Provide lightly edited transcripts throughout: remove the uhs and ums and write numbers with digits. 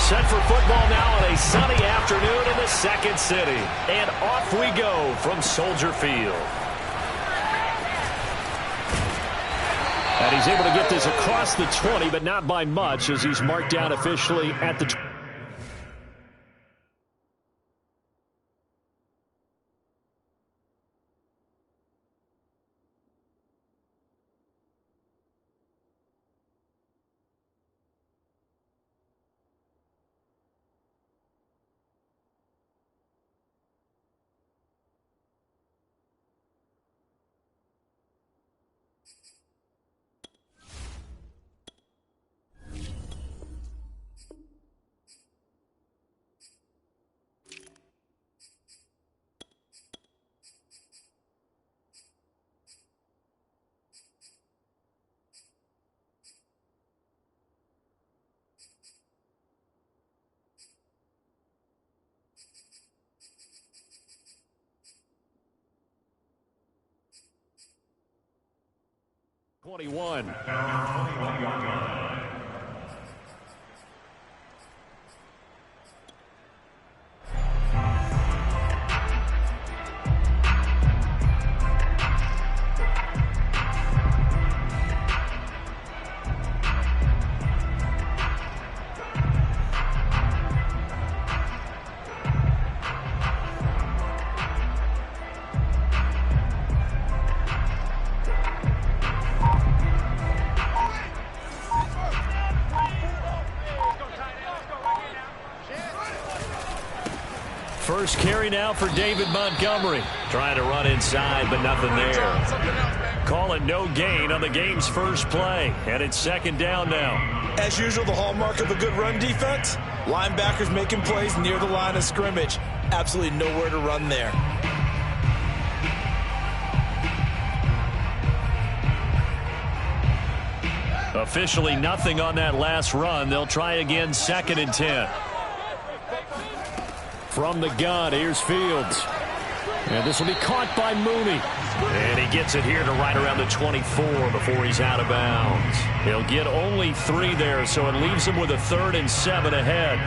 Set for football now on a sunny afternoon in the second city. And off we go from Soldier Field. And he's able to get this across the 20, but not by much as he's marked down officially at the 20. '21. First carry now for David Montgomery. Trying to run inside, but nothing there. Call it no gain on the game's first play. And it's second down now. As usual, the hallmark of a good run defense, linebackers making plays near the line of scrimmage. Absolutely nowhere to run there. Officially nothing on that last run. They'll try again, 2nd and 10. From the gun, here's Fields. And this will be caught by Mooney. And he gets it here to right around the 24 before he's out of bounds. He'll get only 3 there, so it leaves him with a 3rd and 7 ahead.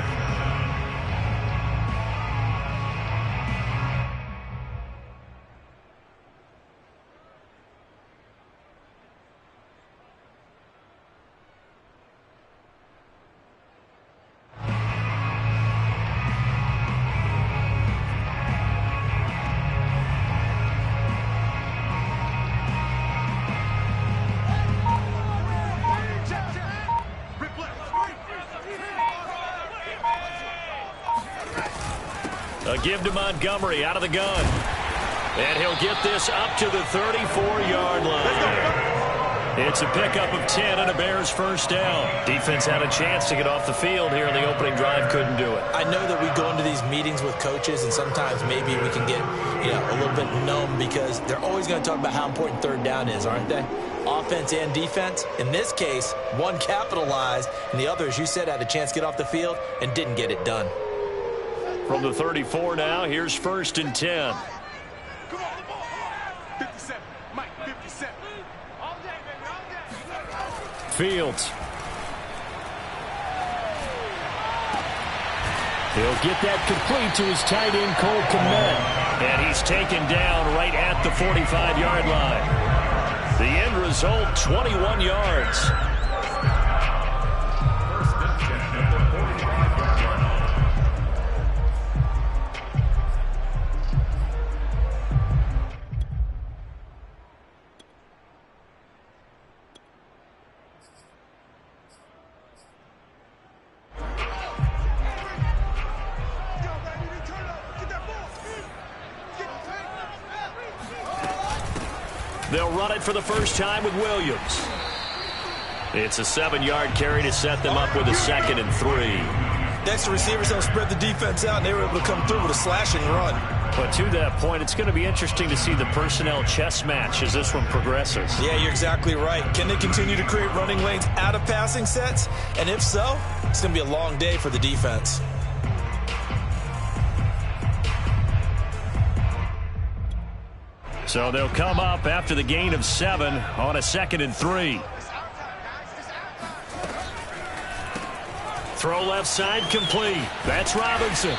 A give to Montgomery out of the gun. And he'll get this up to the 34-yard line. It's a pickup of 10 and a Bears first down. Defense had a chance to get off the field here in the opening drive. Couldn't do it. I know that we go into these meetings with coaches, and sometimes maybe we can get a little bit numb because they're always going to talk about how important third down is, aren't they? Offense and defense. In this case, one capitalized, and the other, as you said, had a chance to get off the field and didn't get it done. From the 34 now, here's 1st and 10. 57, Mike, 57. Fields. He'll get that complete to his tight end, Cole Kmet. And he's taken down right at the 45-yard line. The end result, 21 yards. They'll run it for the first time with Williams. It's a 7-yard carry to set them up with a 2nd and 3. Next, the receivers don't spread the defense out, and they were able to come through with a slashing run. But to that point, it's going to be interesting to see the personnel chess match as this one progresses. Yeah, you're exactly right. Can they continue to create running lanes out of passing sets? And if so, it's going to be a long day for the defense. So they'll come up after the gain of 7 on a 2nd and 3. Throw left side complete. That's Robinson.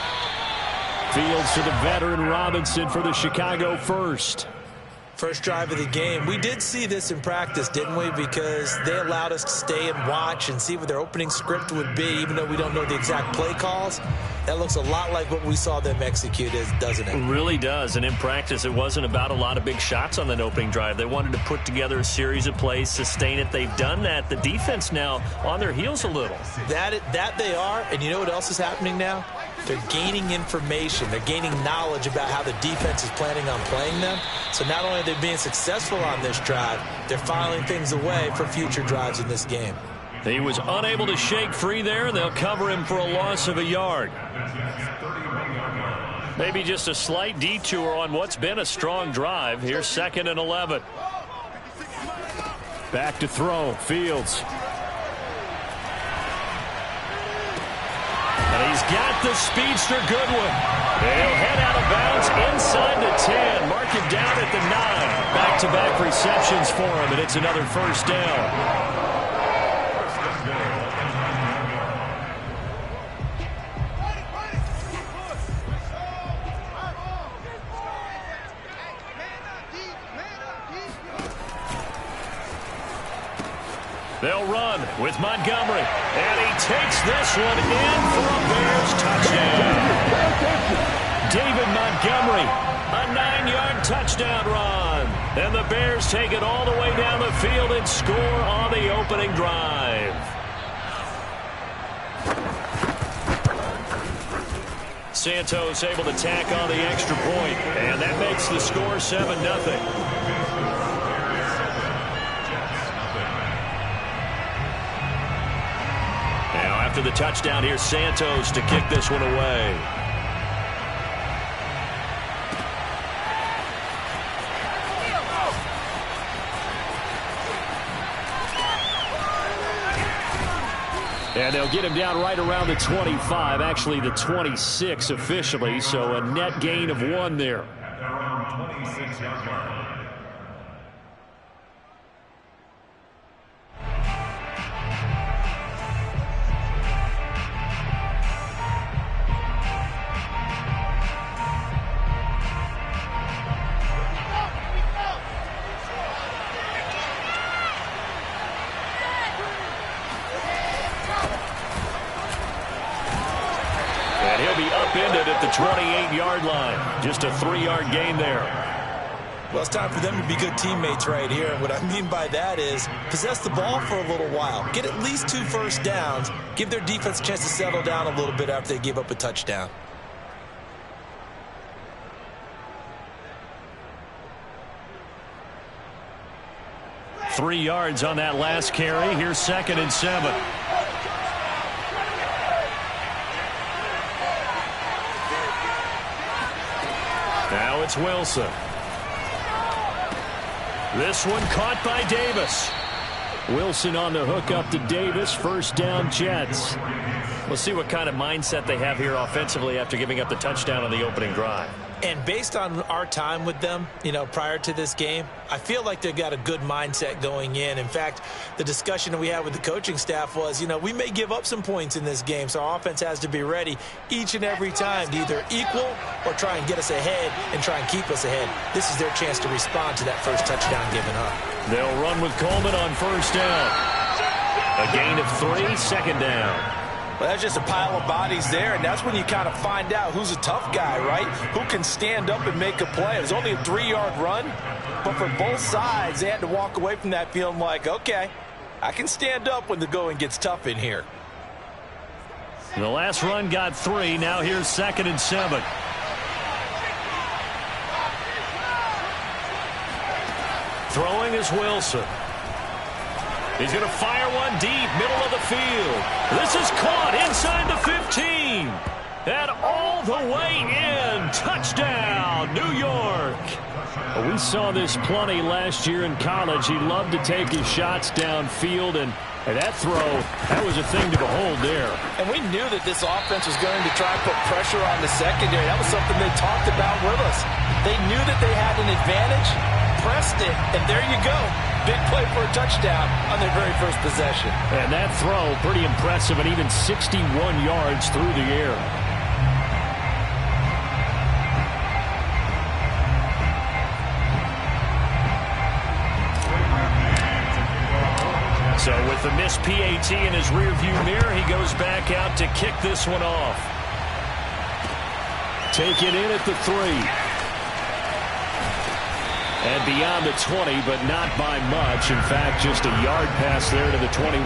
Fields to the veteran Robinson for the Chicago first. First drive of the game. We did see this in practice, didn't we? Because they allowed us to stay and watch and see what their opening script would be, even though we don't know the exact play calls. That looks a lot like what we saw them execute, doesn't it? It really does. And in practice, it wasn't about a lot of big shots on that opening drive. They wanted to put together a series of plays, sustain it. They've done that. The defense now on their heels a little. That they are. And you know what else is happening now? They're gaining information. They're gaining knowledge about how the defense is planning on playing them. So not only are they being successful on this drive, they're filing things away for future drives in this game. He was unable to shake free there, and they'll cover him for a loss of a yard. Maybe just a slight detour on what's been a strong drive. Here's 2nd and 11. Back to throw. Fields. And he's got the speedster Goodwin. He'll head out of bounds inside the 10. Mark him down at the 9. Back-to-back receptions for him, and it's another first down. They'll run with Montgomery. And he takes this one in for a Bears touchdown. David Montgomery, a 9-yard touchdown run. And the Bears take it all the way down the field and score on the opening drive. Santos able to tack on the extra point. And that makes the score 7-0. After the touchdown, here's Santos to kick this one away. And they'll get him down right around the 25, actually the 26 officially, so a net gain of 1 there. Around 26-yard line. Upended at the 28-yard line. Just a 3-yard gain there. Well, it's time for them to be good teammates right here. And what I mean by that is possess the ball for a little while. Get at least 2 first downs. Give their defense a chance to settle down a little bit after they give up a touchdown. Three yards on that last carry. Here's 2nd and 7. Now it's Wilson. This one caught by Davis. Wilson on the hook up to Davis. First down, Jets. We'll see what kind of mindset they have here offensively after giving up the touchdown on the opening drive. And based on our time with them, prior to this game, I feel like they've got a good mindset going in. In fact, the discussion that we had with the coaching staff was, we may give up some points in this game, so our offense has to be ready each and every time to either equal or try and get us ahead and try and keep us ahead. This is their chance to respond to that first touchdown given up. They'll run with Coleman on first down. A gain of 3, 2nd down. Well, that's just a pile of bodies there, and that's when you kind of find out who's a tough guy, right? Who can stand up and make a play. It was only a 3-yard run, but for both sides, they had to walk away from that feeling like, okay, I can stand up when the going gets tough in here. The last run got 3. Now here's 2nd and 7. Throwing is Wilson. He's going to fire one deep, middle of the field. This is caught inside the 15. And all the way in. Touchdown, New York. We saw this plenty last year in college. He loved to take his shots downfield, and that throw, that was a thing to behold there. And we knew that this offense was going to try and put pressure on the secondary. That was something they talked about with us. They knew that they had an advantage. pressed it, and there you go. Big play for a touchdown on their very first possession. And that throw, pretty impressive, and even 61 yards through the air. So with the missed PAT in his rearview mirror, he goes back out to kick this one off. Take it in at the 3. And beyond the 20, but not by much. In fact, just a yard pass there to the 21.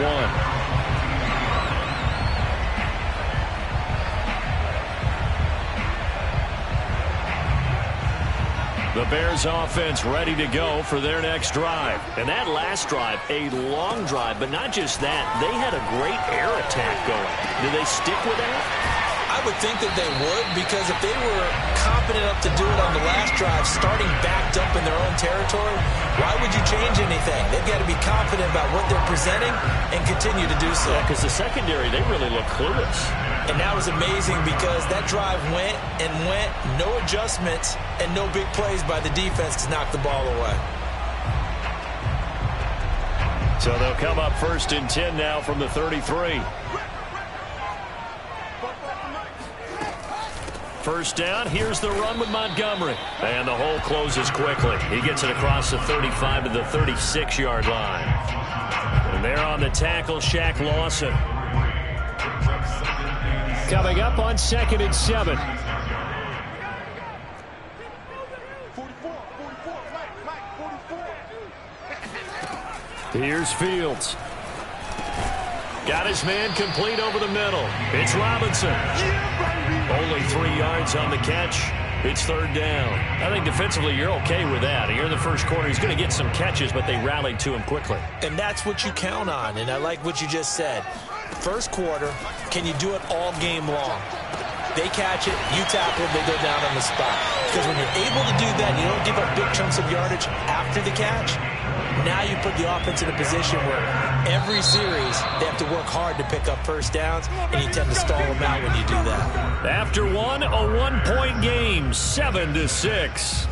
The Bears offense ready to go for their next drive. And that last drive, a long drive, but not just that. They had a great air attack going. Do they stick with that? I would think that they would, because if they were confident enough to do it on the last drive, starting backed up in their own territory, why would you change anything? They've got to be confident about what they're presenting and continue to do so. Yeah, because the secondary, they really look clueless. And that was amazing because that drive went and went, no adjustments, and no big plays by the defense to knock the ball away. So they'll come up 1st and 10 now from the 33. First down, here's the run with Montgomery. And the hole closes quickly. He gets it across the 35 to the 36-yard line. And there on the tackle, Shaq Lawson. Coming up on 2nd and 7. 44. Here's Fields. Got his man complete over the middle. It's Robinson. Only 3 yards on the catch. It's 3rd down. I think defensively you're okay with that. Here in the first quarter, he's going to get some catches, but they rallied to him quickly. And that's what you count on, and I like what you just said. First quarter, can you do it all game long? They catch it, you tackle, they go down on the spot. Because when you're able to do that, you don't give up big chunks of yardage after the catch. Now you put the offense in a position where every series they have to work hard to pick up first downs, and you tend to stall them out when you do that. After one, a 1-point game, 7-6.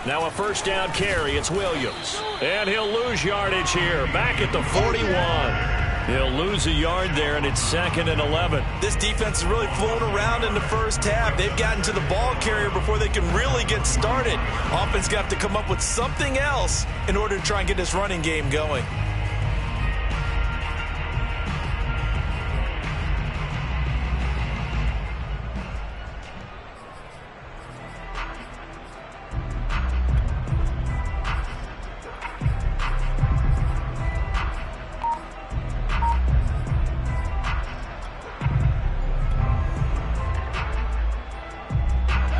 Now a first down carry. It's Williams. And he'll lose yardage here. Back at the 41. He'll lose a yard there, and it's 2nd and 11. This defense is really flown around in the first half. They've gotten to the ball carrier before they can really get started. Offense got to come up with something else in order to try and get this running game going.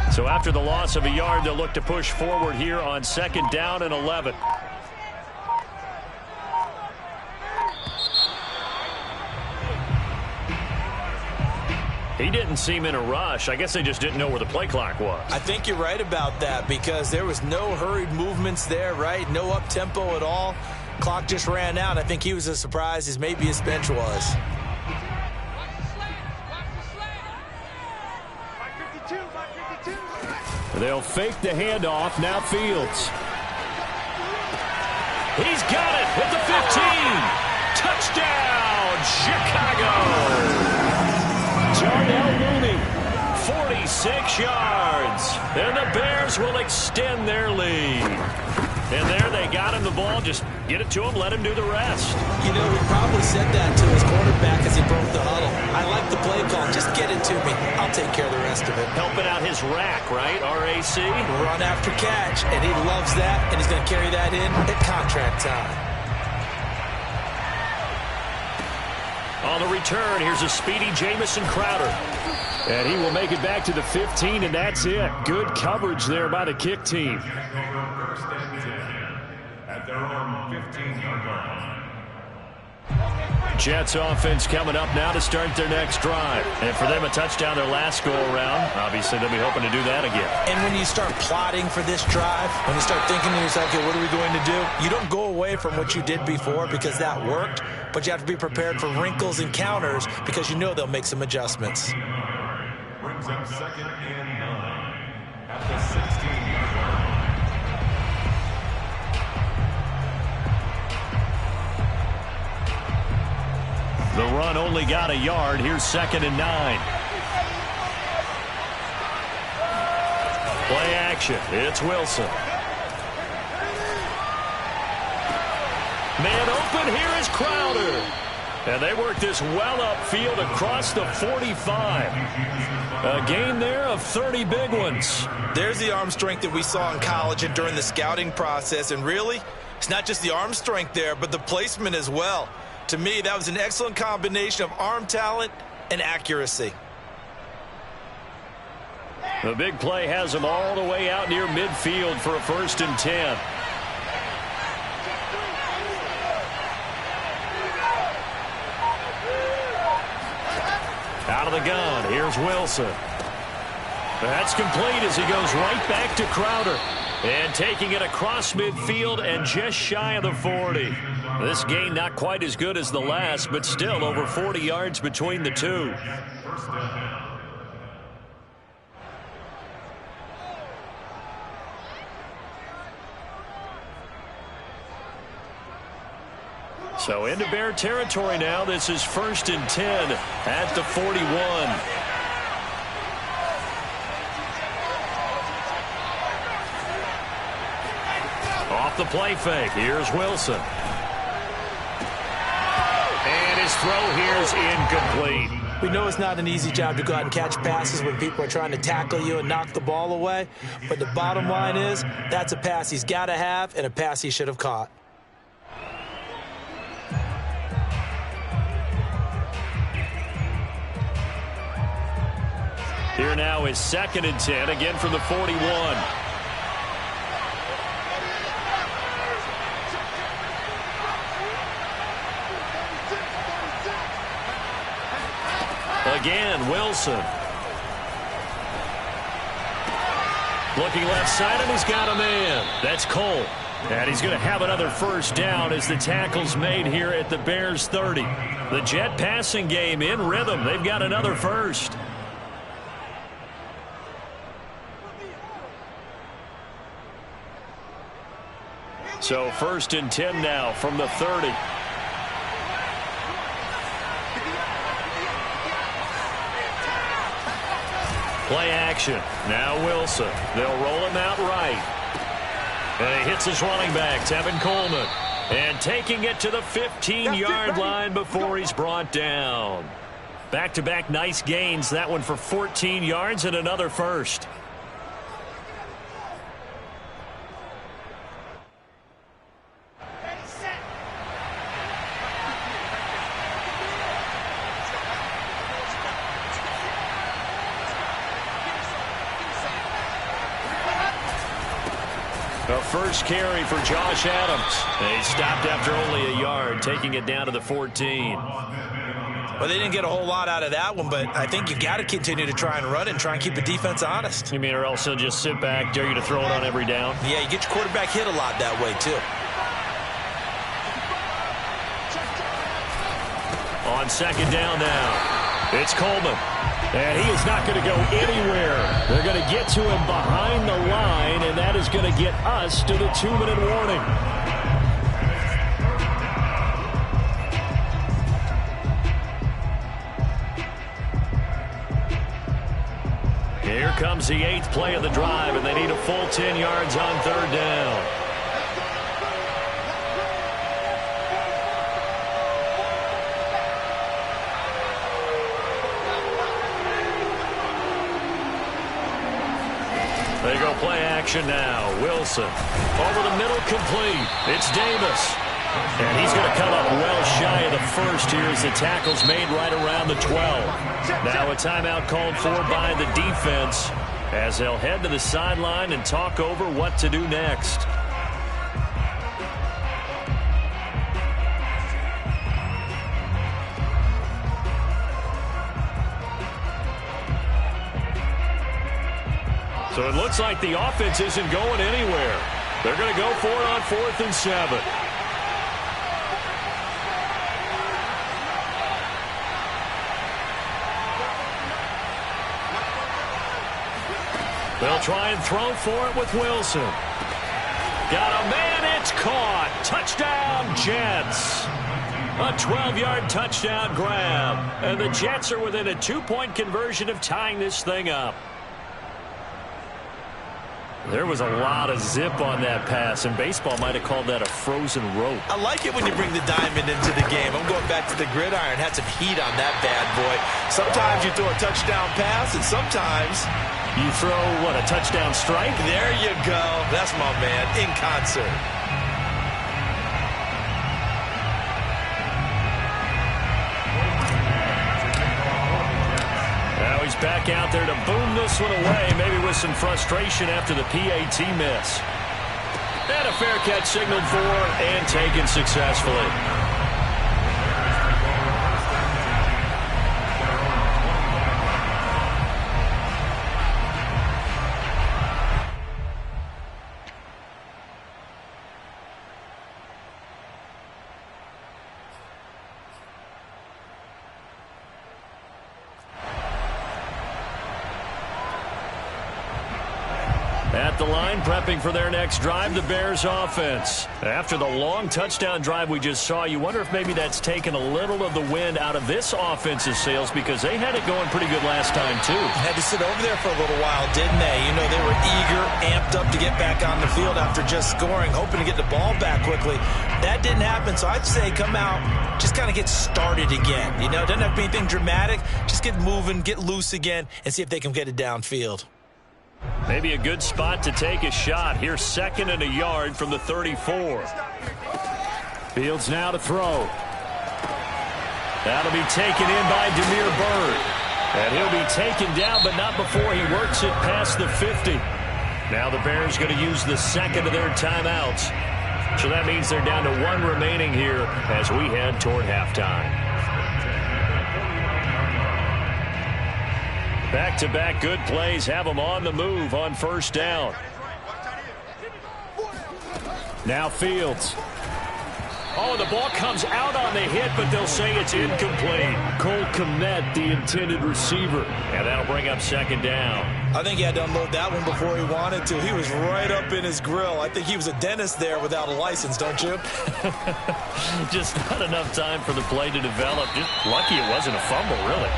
So after the loss of a yard, they'll look to push forward here on 2nd down and 11. He didn't seem in a rush. I guess they just didn't know where the play clock was. I think you're right about that because there was no hurried movements there, right? No up-tempo at all. Clock just ran out. I think he was as surprised as maybe his bench was. They'll fake the handoff. Now Fields. He's got it at the 15. Touchdown, Chicago. Darnell Mooney, 46 yards. And the Bears will extend their lead. And there they got him the ball. Just get it to him, let him do the rest. You know, he probably said that to his quarterback as he broke the huddle. I like the play call. Just get it to me. I'll take care of the rest of it. Helping out his rack, right? RAC. Run after catch, and he loves that, and he's going to carry that in at contract time. On the return, here's a speedy Jamison Crowder. And he will make it back to the 15, and that's it. Good coverage there by the kick team. At their own 15-yard line. Jets offense coming up now to start their next drive. And for them, a touchdown their last go-around. Obviously, they'll be hoping to do that again. And when you start plotting for this drive, when you start thinking to yourself, okay, what are we going to do? You don't go away from what you did before because that worked, but you have to be prepared for wrinkles and counters because you know they'll make some adjustments. Brings up 2nd and 9 at the 16-yard line. The run only got a yard. Here's 2nd and 9. Play action. It's Wilson. Man open. Here is Crowder. And they work this well upfield across the 45. A gain there of 30 big ones. There's the arm strength that we saw in college and during the scouting process. And really, it's not just the arm strength there, but the placement as well. To me, that was an excellent combination of arm talent and accuracy. The big play has him all the way out near midfield for a 1st and 10. Out of the gun, here's Wilson. That's complete as he goes right back to Crowder. And taking it across midfield and just shy of the 40. This gain not quite as good as the last, but still over 40 yards between the two. So into Bear territory now. This is 1st and 10 at the 41. Off the play fake. Here's Wilson. And his throw here is incomplete. We know it's not an easy job to go out and catch passes when people are trying to tackle you and knock the ball away. But the bottom line is that's a pass he's got to have and a pass he should have caught. Here now is 2nd and 10, again from the 41. Again, Wilson. Looking left side, and he's got a man. That's Cole. And he's going to have another 1st down as the tackle's made here at the Bears 30. The Jet passing game in rhythm. They've got another 1st. So 1st and 10 now from the 30. Play action. Now Wilson. They'll roll him out right. And he hits his running back, Tevin Coleman. And taking it to the 15-yard line before he's brought down. Back-to-back nice gains. That one for 14 yards and another 1st. A 1st carry for Josh Adams. He stopped after only a yard, taking it down to the 14. Well, they didn't get a whole lot out of that one, but I think you got to continue to try and run and try and keep the defense honest. You mean, or else he'll just sit back, dare you to throw it on every down? Yeah, you get your quarterback hit a lot that way, too. On 2nd down now, it's Coleman. And he is not going to go anywhere. They're going to get to him behind the line, and that is going to get us to the 2-minute warning. Here comes the 8th play of the drive, and they need a full 10 yards on 3rd down. They go play action now. Wilson over the middle, complete. It's Davis. And he's going to come up well shy of the 1st here as the tackle's made right around the 12. Now a timeout called for by the defense as they'll head to the sideline and talk over what to do next. So it looks like the offense isn't going anywhere. They're going to go for it on 4th and 7. They'll try and throw for it with Wilson. Got a man, it's caught. Touchdown, Jets. A 12-yard touchdown grab. And the Jets are within a 2-point conversion of tying this thing up. There was a lot of zip on that pass, and baseball might have called that a frozen rope. I like it when you bring the diamond into the game. I'm going back to the gridiron. Had some heat on that bad boy. Sometimes you throw a touchdown pass, and sometimes you throw, what, a touchdown strike? There you go. That's my man, in concert. Now he's back out there to boom this one away, maybe with some frustration after the PAT miss. And a fair catch signaled for and taken successfully. At the line, prepping for their next drive, the Bears offense. After the long touchdown drive we just saw, you wonder if maybe that's taken a little of the wind out of this offense's sails, because they had it going pretty good last time, too. Had to sit over there for a little while, didn't they? You know, they were eager, amped up to get back on the field after just scoring, hoping to get the ball back quickly. That didn't happen, so I'd say come out, just kind of get started again. You know, it doesn't have to be anything dramatic. Just get moving, get loose again, and see if they can get it downfield. Maybe a good spot to take a shot. Here's 2nd and a yard from the 34. Fields now to throw. That'll be taken in by Damiere Byrd. And he'll be taken down, but not before he works it past the 50. Now the Bears going to use the 2nd of their timeouts. So that means they're down to 1 remaining here as we head toward halftime. Back-to-back good plays have them on the move on 1st down. Now Fields. Oh, the ball comes out on the hit, but they'll say it's incomplete. Cole Kmet, the intended receiver. And that'll bring up 2nd down. I think he had to unload that one before he wanted to. He was right up in his grill. I think he was a dentist there without a license, don't you? Just not enough time for the play to develop. Just lucky it wasn't a fumble, really.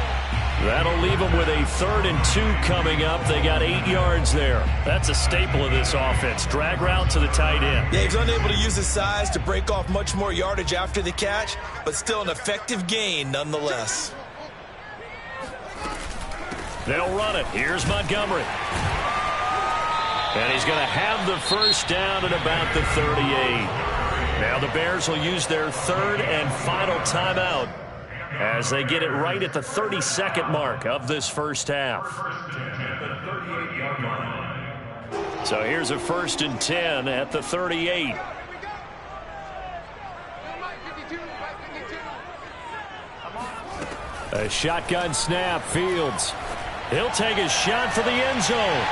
That'll leave them with a 3rd and 2 coming up. They got 8 yards there. That's a staple of this offense. Drag route to the tight end. Yeah, he's unable to use his size to break off much more yardage after the catch, but still an effective gain nonetheless. They'll run it. Here's Montgomery. And he's going to have the 1st down at about the 38. Now the Bears will use their 3rd and final timeout as they get it right at the 32nd mark of this 1st half. So here's a 1st and 10 at the 38. A shotgun snap, Fields. He'll take a shot for the end zone.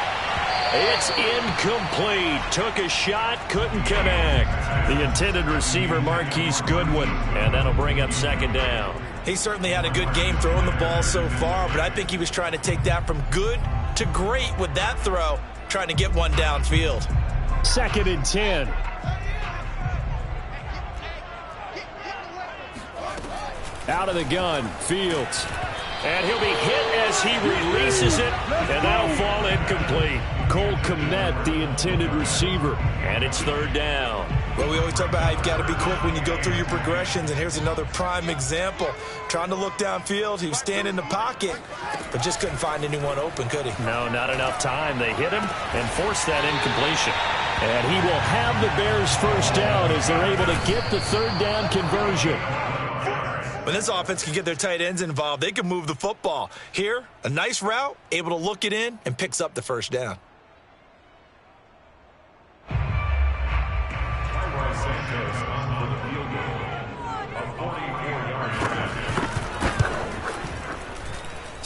It's incomplete. Took a shot, couldn't connect. The intended receiver, Marquise Goodwin, and that'll bring up 2nd down. He certainly had a good game throwing the ball so far, but I think he was trying to take that from good to great with that throw, trying to get one downfield. 2nd and 10. Out of the gun, Fields. And he'll be hit as he releases it, and that'll fall incomplete. Cole Kmet, the intended receiver, and it's 3rd down. Well, we always talk about how you've got to be quick when you go through your progressions, and here's another prime example. Trying to look downfield, he was standing in the pocket, but just couldn't find anyone open, could he? No, not enough time. They hit him and forced that incompletion. And he will have the Bears' 1st down as they're able to get the 3rd down conversion. When this offense can get their tight ends involved, they can move the football. Here, a nice route, able to look it in, and picks up the 1st down.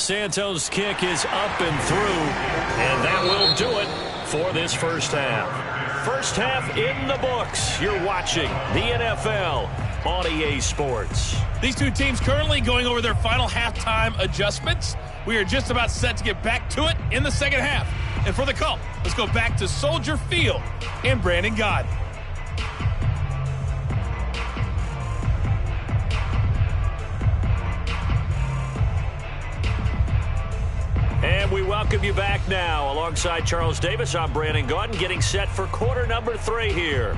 Santos' kick is up and through, and that will do it for this first half. First half in the books. You're watching the NFL on EA Sports. These two teams currently going over their final halftime adjustments. We are just about set to get back to it in the second half. And for the call, let's go back to Soldier Field and Brandon Gaudin. And we welcome you back now. Alongside Charles Davis, I'm Brandon Gaudin, getting set for quarter number 3 here.